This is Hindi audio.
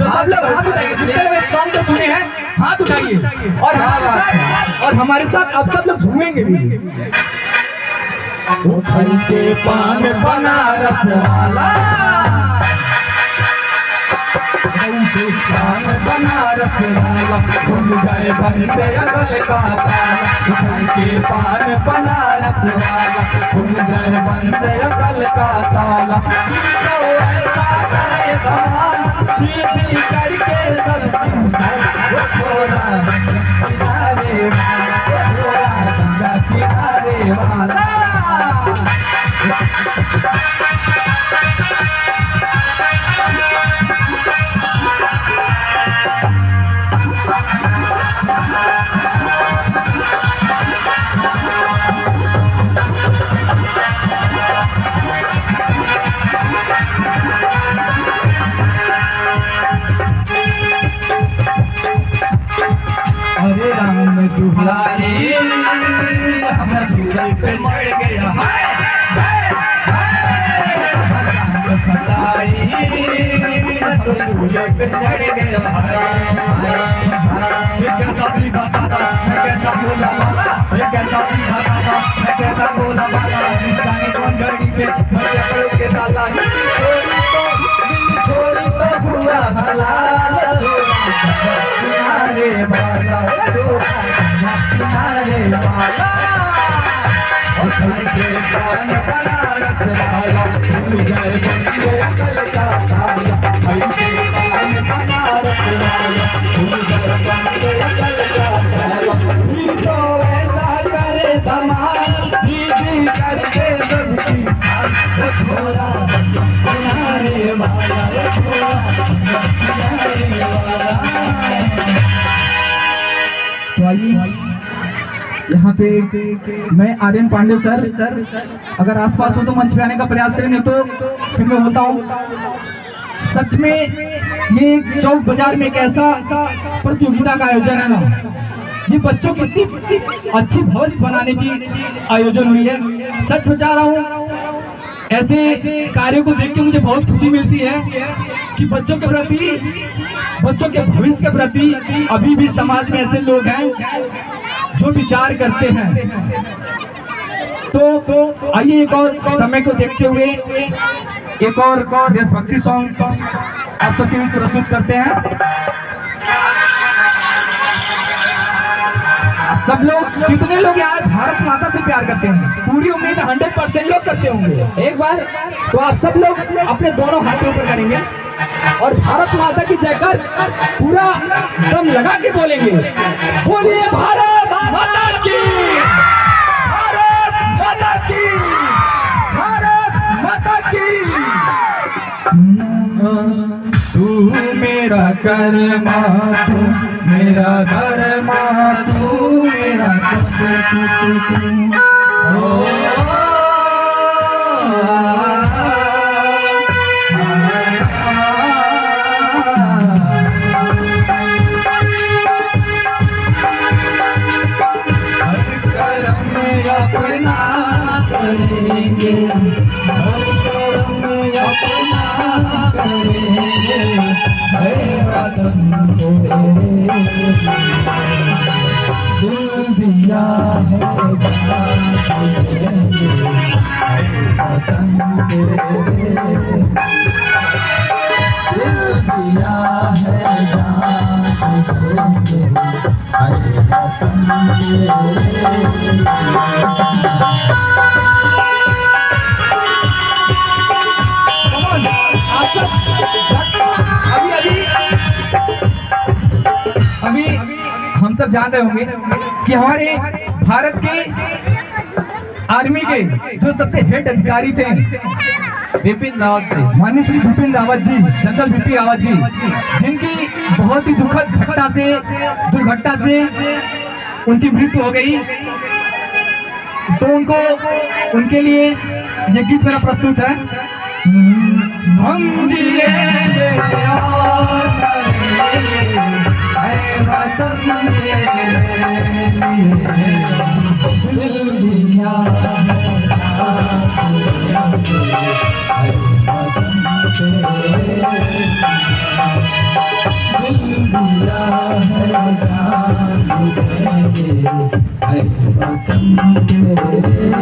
तो सब लोग हाथ उठाइए, जितने लोग सॉन्ग तो सुने हैं हाथ उठाइए और हमारे साथ अब सब लोग झूमेंगे भी। फल के पान बनारस वाला, पान बनारस वाला, घूम जाए बनते अगल का ताला। फल के पान बनारस वाला, घूम जाए बनते अगल का ताला। तो ऐसा करे धमाल, सीधी करके सब वो छोरा किनारे वाला, छोरा गंगा किनारे वाला। हरे राम दुलारी, हमारा सूरज पे चढ़ गया हाय राम फसाई, तो सूरज पे चढ़ गया ये कैसा सीधा साधा, मैं कैसा बोला वाला, ये कैसा सीधा साधा, मैं कैसा बोला वाला। जाने कौन गाड़ी पे मजा करो के साला, छोड़ी तो हुआ हलाल। किनारे वाला, किनारे वाला, और फल के पान बनारस वाला, भूल जाए बनते अकल का ताला। फल के पान बनारस वाला, भूल जाए बनते अकल का ताला। तो ऐसा करे धमाल, सीधी करके सबकी छाल। वो छोरा किनारे वाला, वो छोरा किनारे वाला। तो आइए यहाँ पे मैं आर्यन पांडे सर, अगर आसपास हो तो मंच पे आने का प्रयास करें, नहीं तो फिर मैं होता हूँ। सच में ये चौक बाजार में एक ऐसा प्रतियोगिता का आयोजन है ना, ये बच्चों की इतनी अच्छी भविष्य बनाने की आयोजन हुई है। सच बता रहा हूँ, ऐसे कार्यों को देख के मुझे बहुत खुशी मिलती है कि बच्चों के प्रति, बच्चों के भविष्य के प्रति अभी भी समाज में ऐसे लोग हैं जो विचार करते हैं। तो आइए एक और समय को देखते हुए एक और देशभक्ति सॉन्ग आप सबके बीच प्रस्तुत करते हैं। सब लोग, कितने लोग यहाँ भारत माता से प्यार करते हैं? पूरी उम्मीद 100% लोग करते होंगे। एक बार तो आप सब लोग अपने दोनों हाथों पर करेंगे और भारत माता की जयकार पूरा दम लगा के बोलेंगे। बोलिए भारत माता की, भारत माता की, भारत माता की। तू मेरा कर्मा, तू मेरा धर्मा, तू मेरा सब कुछ तू। अपना करेंगे, हर कर्म अपना करेंगे, वतन को दिल दिया है वतन के, दिल दिया है अभी हम सब जान रहे होंगे कि हमारे भारत के आर्मी के जो सबसे हेड अधिकारी थे बिपिन रावत जी, माननीय श्री बिपिन रावत जी, जनरल बिपिन रावत जी, जिनकी बहुत ही दुखद दुर्घटना से उनकी मृत्यु हो गई। तो उनके लिए ये गीत मेरा प्रस्तुत है। हम जिएंगे और मरेंगे। ऐ वतन तेरे लिए।